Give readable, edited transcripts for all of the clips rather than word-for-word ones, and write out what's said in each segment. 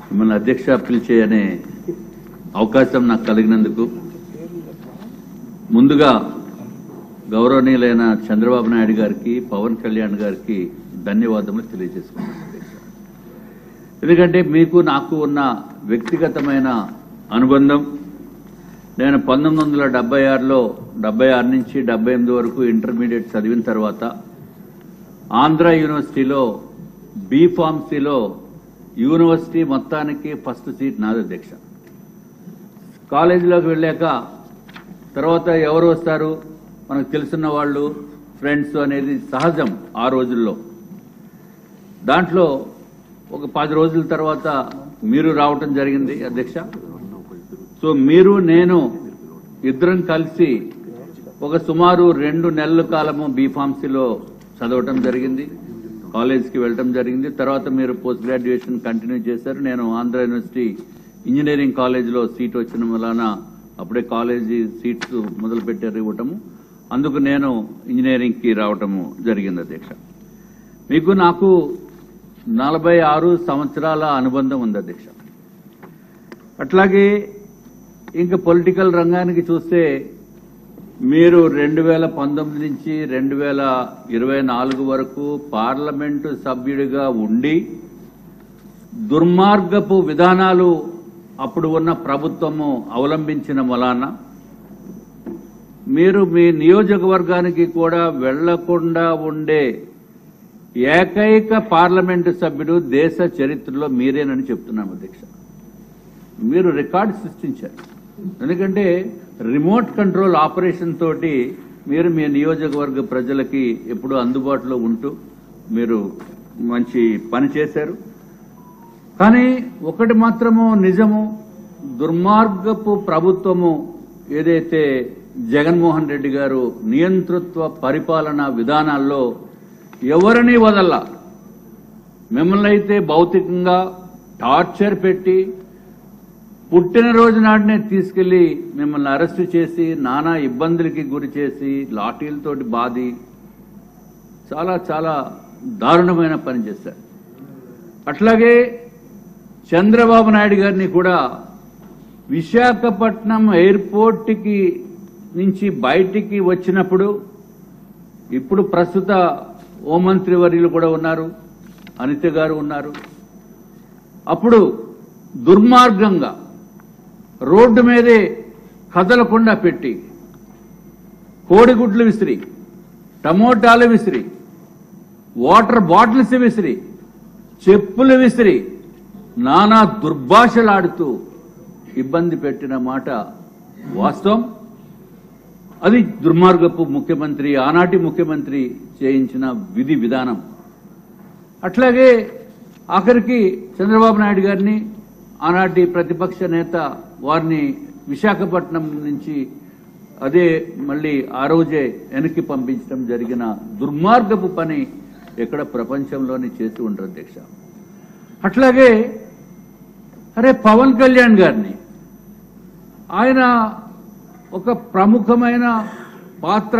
మిమ్మల్ని అధ్యక్ష పిలిచే అనే అవకాశం నాకు కలిగినందుకు ముందుగా గౌరవనీయులైన చంద్రబాబు నాయుడు గారికి పవన్ కళ్యాణ్ గారికి ధన్యవాదములు తెలియజేసుకున్నాను అధ్యక్ష. ఎందుకంటే మీకు నాకు ఉన్న వ్యక్తిగతమైన అనుబంధం, నేను 1976లో 76 నుంచి 78 వరకు ఇంటర్మీడియట్ చదివిన తర్వాత ఆంధ్ర యూనివర్సిటీలో బీఫార్మసీలో యూనివర్సిటీ మొత్తానికి ఫస్ట్ సీట్ నాది అధ్యక్ష. కాలేజీలోకి వెళ్ళాక తర్వాత ఎవరు వస్తారు, మనకు తెలిసిన వాళ్ళు, ఫ్రెండ్స్ అనేది సహజం ఆ రోజుల్లో. దాంట్లో ఒక 10 రోజుల తర్వాత మీరు రావటం జరిగింది అధ్యక్ష. సో మీరు నేను ఇద్దరం కలిసి ఒక సుమారు 2 నెలల కాలము బీఫార్మసీలో చదవటం జరిగింది, కాలేజ్కి వెళ్ళటం జరిగింది. తర్వాత మీరు పోస్ట్ గ్రాడ్యుయేషన్ కంటిన్యూ చేశారు. నేను ఆంధ్ర యూనివర్సిటీ ఇంజనీరింగ్ కాలేజీలో సీట్ వచ్చిన వలన అప్పుడే కాలేజీ సీట్స్ మొదలు పెట్టారు ఇవ్వటము, అందుకు నేను ఇంజనీరింగ్కి రావటము జరిగింది అధ్యక్ష. మీకు నాకు 46 సంవత్సరాల అనుబంధం ఉంది అధ్యక్ష. అట్లాగే ఇంకా పొలిటికల్ రంగానికి చూస్తే మీరు 2019 నుంచి 2024 వరకు పార్లమెంటు సభ్యుడిగా ఉండి దుర్మార్గపు విధానాలు అప్పుడు ఉన్న ప్రభుత్వము అవలంబించిన వలన మీరు మీ నియోజకవర్గానికి కూడా వెళ్లకుండా ఉండే ఏకైక పార్లమెంటు సభ్యుడు దేశ చరిత్రలో మీరేనని చెప్తున్నాం అధ్యక్ష. మీరు రికార్డు సృష్టించారు. ఎందుకంటే రిమోట్ కంట్రోల్ ఆపరేషన్ తోటి మీరు మీ నియోజకవర్గ ప్రజలకి ఎప్పుడూ అందుబాటులో ఉంటూ మీరు మంచి పని చేశారు. కానీ ఒకటి మాత్రము నిజము, దుర్మార్గపు ప్రభుత్వము ఏదైతే జగన్మోహన్ రెడ్డి గారు నియంతృత్వ పరిపాలన విధానాల్లో ఎవరిని వదల్లా, మిమ్మల్ని అయితే భౌతికంగా టార్చర్ పెట్టి పుట్టినరోజు నాటినే తీసుకెళ్లి మిమ్మల్ని అరెస్టు చేసి నానా ఇబ్బందులకి గురి చేసి లాఠీలతోటి బాది చాలా చాలా దారుణమైన పని చేశారు. అట్లాగే చంద్రబాబు నాయుడు గారిని కూడా విశాఖపట్నం ఎయిర్పోర్ట్కి నుంచి బయటికి వచ్చినప్పుడు, ఇప్పుడు ప్రస్తుత హోంమంత్రి వర్యులు కూడా ఉన్నారు, అనిత గారు ఉన్నారు, అప్పుడు దుర్మార్గంగా రోడ్డు మీదే కదలకుండా పెట్టి కోడిగుడ్లు విసిరి, టమోటాలు విసిరి, వాటర్ బాటిల్స్ విసిరి, చెప్పులు విసిరి నానా దుర్భాషలాడుతూ ఇబ్బంది పెట్టిన మాట వాస్తవం. అది దుర్మార్గపు ముఖ్యమంత్రి, ఆనాటి ముఖ్యమంత్రి చేయించిన విధి విధానం. అట్లాగే ఆఖరికి చంద్రబాబు నాయుడు గారిని, ఆనాటి ప్రతిపక్ష నేత వారిని విశాఖపట్నం నుంచి అదే మళ్ళీ ఆ రోజే వెనక్కి పంపించడం జరిగిన దుర్మార్గపు పని ఎక్కడ ప్రపంచంలోని చేసి ఉండరు అధ్యక్ష. అట్లాగే పవన్ కళ్యాణ్ గారిని, ఆయన ఒక ప్రముఖమైన పాత్ర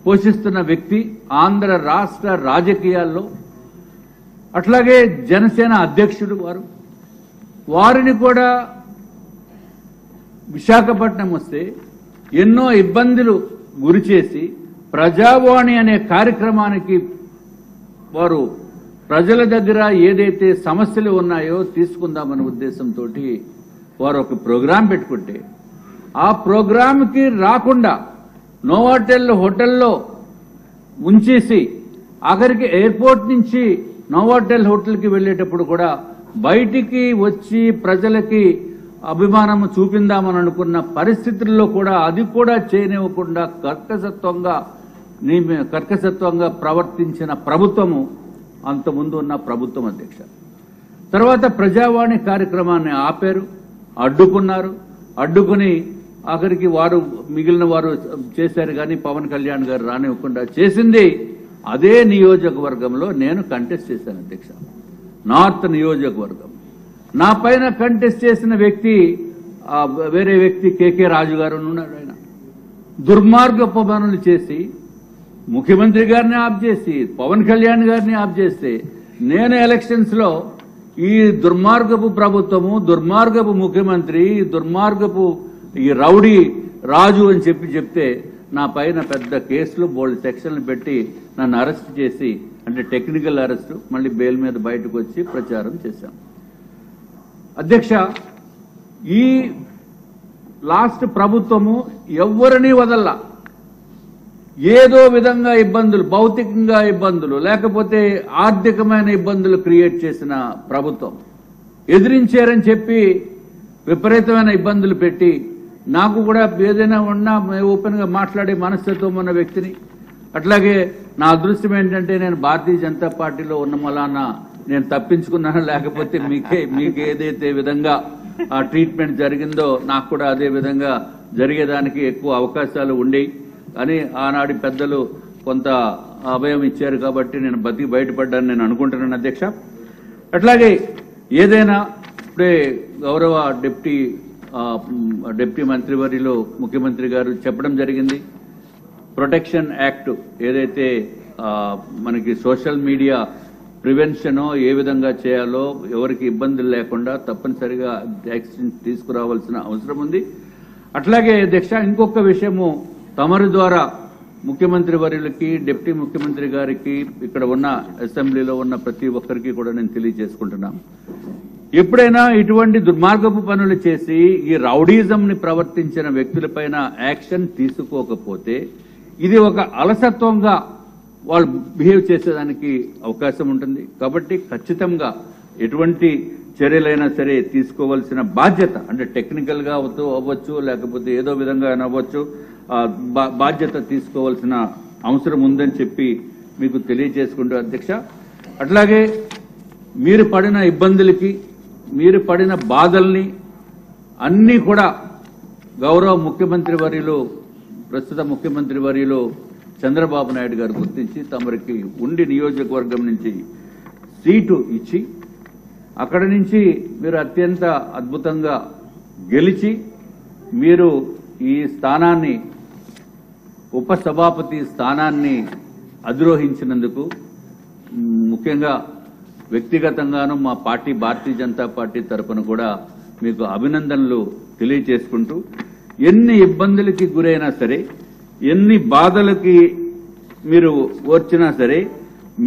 పోషిస్తున్న వ్యక్తి ఆంధ్ర రాష్ట్ర రాజకీయాల్లో. అట్లాగే జనసేన అధ్యక్షుడు వారిని కూడా విశాఖపట్నం వస్తే ఎన్నో ఇబ్బందులు గురిచేసి ప్రజావాణి అనే కార్యక్రమానికి వారు ప్రజల దగ్గర ఏదైతే సమస్యలు ఉన్నాయో తీసుకుందామనే ఉద్దేశంతో వారు ఒక ప్రోగ్రాం పెట్టుకుంటే ఆ ప్రోగ్రాంకి రాకుండా నోవాటెల్ హోటల్లో ఉంచేసి ఆఖరికి ఎయిర్పోర్ట్ నుంచి నోవాటెల్ హోటల్కి వెళ్లేటప్పుడు కూడా బయటికి వచ్చి ప్రజలకి అభిమానం చూపిందామని అనుకున్న పరిస్థితుల్లో కూడా అది కూడా చేయనివ్వకుండా కర్కశత్వంగా ప్రవర్తించిన ప్రభుత్వము అంతకుముందు ఉన్న ప్రభుత్వం అధ్యక్ష. తర్వాత ప్రజావాణి కార్యక్రమాన్ని ఆపారు, అడ్డుకున్నారు. అడ్డుకుని ఆఖరికి వారు మిగిలిన వారు చేశారు, కానీ పవన్ కళ్యాణ్ గారు రానివ్వకుండా చేసింది అదే నియోజకవర్గంలో నేను కంటెస్ట్ చేశాను అధ్యక్ష. నార్త్ నియోజకవర్గం నా పైన కంటెస్ట్ చేసిన వ్యక్తి వేరే వ్యక్తి కేకే రాజు గారు ఉన్నాడు. ఆయన దుర్మార్గపు పనులు చేసి ముఖ్యమంత్రి గారిని ఆప్ చేసి పవన్ కళ్యాణ్ గారిని ఆప్ చేస్తే నేను ఎలక్షన్స్ లో ఈ దుర్మార్గపు ప్రభుత్వము, దుర్మార్గపు ముఖ్యమంత్రి, దుర్మార్గపు ఈ రౌడీ రాజు అని చెప్తే నా పైన పెద్ద కేసులు బోల్డ్ సెక్షన్లు పెట్టి నన్ను అరెస్ట్ చేసి, అంటే టెక్నికల్ అరెస్ట్, మళ్ళీ బెయిల్ మీద బయటకు వచ్చి ప్రచారం చేశాం. అధ్యక్ష, ఈ లాస్ట్ ప్రభుత్వము ఎవరిని వదల్లా. ఏదో విధంగా ఇబ్బందులు, భౌతికంగా ఇబ్బందులు, లేకపోతే ఆర్థికమైన ఇబ్బందులు క్రియేట్ చేసిన ప్రభుత్వం. ఎదిరించారని చెప్పి విపరీతమైన ఇబ్బందులు పెట్టి, నాకు కూడా ఏదైనా ఉన్నా ఓపెన్ గా మాట్లాడే మనస్తత్వం ఉన్న వ్యక్తిని. అట్లాగే నా అదృష్టం ఏంటంటే నేను భారతీయ జనతా పార్టీలో ఉన్న మలాన నేను తప్పించుకున్నాను, లేకపోతే మీకు ఏదైతే విధంగా ఆ ట్రీట్మెంట్ జరిగిందో నాకు కూడా అదే విధంగా జరిగేదానికి ఎక్కువ అవకాశాలు ఉండేవి. కానీ ఆనాటి పెద్దలు కొంత అభయం ఇచ్చారు కాబట్టి నేను బయటపడ్డాను నేను అనుకుంటున్నాను అధ్యక్ష. అట్లాగే ఏదైనా ఇప్పుడే గౌరవ డిప్యూటీ మంత్రివర్యులు ముఖ్యమంత్రి గారు చెప్పడం జరిగింది. ప్రొటెక్షన్ యాక్ట్ ఏదైతే మనకి సోషల్ మీడియా ప్రివెన్షన్ ఏ విధంగా చేయాలో, ఎవరికి ఇబ్బందులు లేకుండా తప్పనిసరిగా యాక్షన్ తీసుకురావాల్సిన అవసరం ఉంది. అట్లాగే అధ్యక్ష, ఇంకొక విషయము తమరి ద్వారా ముఖ్యమంత్రి వర్యులకి, డిప్యూటీ ముఖ్యమంత్రి గారికి, ఇక్కడ ఉన్న అసెంబ్లీలో ఉన్న ప్రతి ఒక్కరికి కూడా నేను తెలియజేసుకుంటున్నాను. ఎప్పుడైనా ఇటువంటి దుర్మార్గపు పనులు చేసి ఈ రౌడీజంని ప్రవర్తించిన వ్యక్తులపైన యాక్షన్ తీసుకోకపోతే ఇది ఒక అలసత్వంగా వాళ్ళు బిహేవ్ చేసేదానికి అవకాశం ఉంటుంది. కాబట్టి ఖచ్చితంగా ఎటువంటి చర్యలైనా సరే తీసుకోవాల్సిన బాధ్యత, అంటే టెక్నికల్ గా అవ్వచ్చు, లేకపోతే ఏదో విధంగా అవ్వచ్చు, బాధ్యత తీసుకోవాల్సిన అవసరం ఉందని చెప్పి మీకు తెలియజేసుకుంటూ అధ్యక్ష. అట్లాగే మీరు పడిన ఇబ్బందులకి, మీరు పడిన బాధల్ని అన్నీ కూడా గౌరవ ముఖ్యమంత్రి వర్యులు, ప్రస్తుత ముఖ్యమంత్రి వర్యులు చంద్రబాబు నాయుడు గారు గుర్తించి తమరికి ఉండి నియోజకవర్గం నుంచి సీటు ఇచ్చి, అక్కడి నుంచి మీరు అత్యంత అద్భుతంగా గెలిచి మీరు ఈ స్థానాన్ని, ఉపసభాపతి స్థానాన్ని అధిరోహించినందుకు ముఖ్యంగా వ్యక్తిగతంగాను మా పార్టీ భారతీయ జనతా పార్టీ తరఫున కూడా మీకు అభినందనలు తెలియజేసుకుంటూ, ఎన్ని ఇబ్బందులకి గురైనా సరే, ఎన్ని బాధలకి మీరు ఓర్చినా సరే,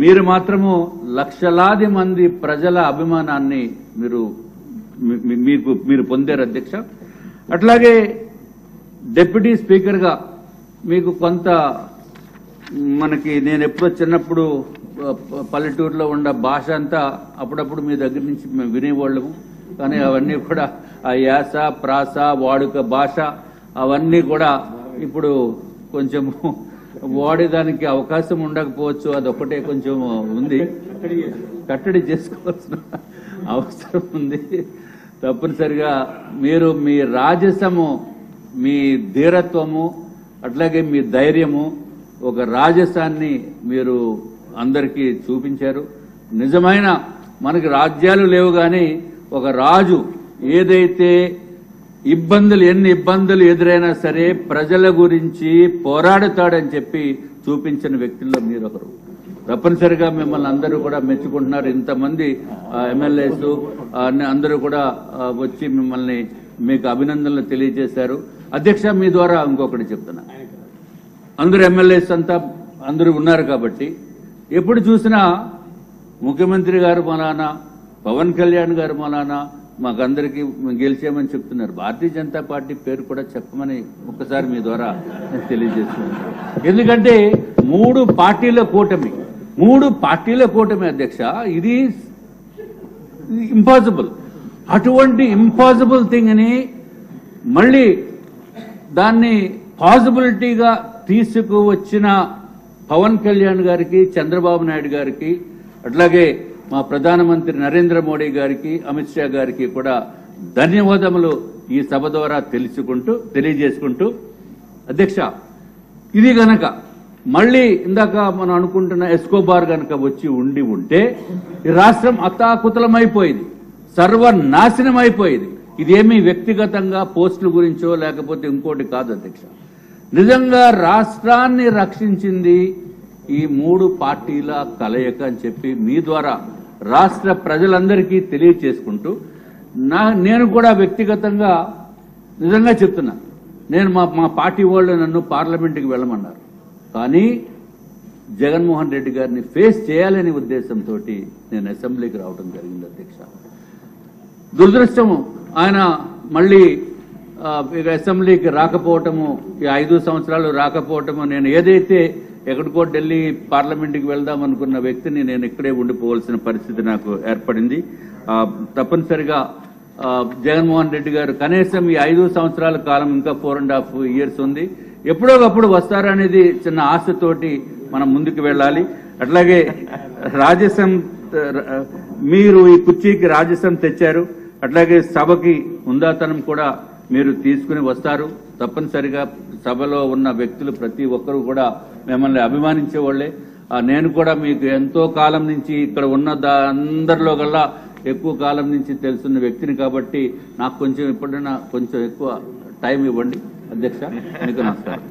మీరు మాత్రము లక్షలాది మంది ప్రజల అభిమానాన్ని మీరు పొందారు అధ్యక్ష. అట్లాగే డిప్యూటీ స్పీకర్గా మీకు కొంత మనకి, నేను ఎప్పుడో చిన్నప్పుడు పల్లెటూరులో ఉన్న భాష అంతా అప్పుడప్పుడు మీ దగ్గర నుంచి మేము వినేవాళ్ళము. కానీ అవన్నీ కూడా ఆ యాస, ప్రాస, వాడుక భాష అవన్నీ కూడా ఇప్పుడు కొంచెం వాడేదానికి అవకాశం ఉండకపోవచ్చు. అదొక్కటే కొంచెం ఉంది, కట్టడి చేసుకోవాల్సిన అవసరం ఉంది. తప్పనిసరిగా మీరు మీ రాజసము, మీ ధీరత్వము, అట్లాగే మీ ధైర్యము, ఒక రాజసాన్ని మీరు అందరికీ చూపించారు. నిజమైన మనకి రాజ్యాలు లేవు, కానీ ఒక రాజు ఏదైతే ఎన్ని ఇబ్బందులు ఎదురైనా సరే ప్రజల గురించి పోరాడుతాడని చెప్పి చూపించిన వ్యక్తుల్లో మీరు ఒకరు. తప్పనిసరిగా మిమ్మల్ని అందరూ కూడా మెచ్చుకుంటున్నారు. ఇంతమంది ఎమ్మెల్యేస్ అందరూ కూడా వచ్చి మిమ్మల్ని, మీకు అభినందనలు తెలియజేశారు అధ్యక్ష. మీ ద్వారా ఇంకొకటి చెప్తున్నా, అందరూ ఎమ్మెల్యేస్ అంతా అందరూ ఉన్నారు కాబట్టి ఎప్పుడు చూసినా ముఖ్యమంత్రి గారు మలానా, పవన్ కళ్యాణ్ గారు మలానా మాకందరికీ గెలిచామని చెప్తున్నారు. భారతీయ జనతా పార్టీ పేరు కూడా చెప్పమని ఒక్కసారి మీ ద్వారా తెలియజేస్తున్నారు. ఎందుకంటే మూడు పార్టీల కూటమి అధ్యక్ష, ఇది ఇంపాసిబుల్. అటువంటి ఇంపాసిబుల్ థింగ్ ని మళ్ళీ దాన్ని పాసిబిలిటీగా తీసుకువచ్చిన పవన్ కళ్యాణ్ గారికి, చంద్రబాబు నాయుడు గారికి, అట్లాగే మా ప్రధానమంత్రి నరేంద్ర మోడీ గారికి, అమిత్ షా గారికి కూడా ధన్యవాదములు ఈ సభ ద్వారా తెలియజేసుకుంటూ అధ్యక్ష, ఇది గనక మళ్ళీ ఇందాక మనం అనుకుంటున్న ఎస్కోబార్ గనక వచ్చి ఉంటే ఈ రాష్ట్రం అతాకుతలమైపోయింది, సర్వనాశనం అయిపోయింది. ఇదేమీ వ్యక్తిగతంగా పోస్టుల గురించో లేకపోతే ఇంకోటి కాదు అధ్యక్ష. నిజంగా రాష్ట్రాన్ని రక్షించింది ఈ మూడు పార్టీల కలయిక అని చెప్పి మీ ద్వారా రాష్ట్ర ప్రజలందరికీ తెలియచేసుకుంటూ నేను కూడా వ్యక్తిగతంగా నిజంగా చెప్తున్నా, నేను మా పార్టీ వాళ్ళు నన్ను పార్లమెంటుకి వెళ్ళమన్నారు, కానీ జగన్మోహన్ రెడ్డి గారిని ఫేస్ చేయాలనే ఉద్దేశంతో నేను అసెంబ్లీకి రావడం జరిగింది అధ్యక్ష. దురదృష్టము ఆయన మళ్ళీ అసెంబ్లీకి రాకపోవటము, ఈ 5 సంవత్సరాలు రాకపోవటము, నేను ఏదైతే ఎక్కడికో ఢిల్లీ పార్లమెంటుకి వెళ్దాం అనుకున్న వ్యక్తిని నేను ఇక్కడే ఉండిపోవాల్సిన పరిస్థితి నాకు ఏర్పడింది. తప్పనిసరిగా జగన్మోహన్ రెడ్డి గారు కనీసం ఈ 5 సంవత్సరాల కాలం, ఇంకా 4.5 years ఉంది, ఎప్పుడోకప్పుడు వస్తారనేది చిన్న ఆశతోటి మనం ముందుకు వెళ్ళాలి. అట్లాగే రాజసం, మీరు ఈ కుర్చీకి రాజసం తెచ్చారు, అట్లాగే సభకి హుందాతనం కూడా మీరు తీసుకుని వస్తారు. తప్పనిసరిగా సభలో ఉన్న వ్యక్తులు ప్రతి ఒక్కరూ కూడా మిమ్మల్ని అభిమానించే వాళ్లే. నేను కూడా మీకు ఎంతో కాలం నుంచి ఇక్కడ ఉన్న అందరిలో గల్లా ఎక్కువ కాలం నుంచి తెలుసున్న వ్యక్తిని కాబట్టి నాకు కొంచెం ఎప్పుడైనా కొంచెం ఎక్కువ టైం ఇవ్వండి అధ్యక్ష. మీకు నమస్కారం.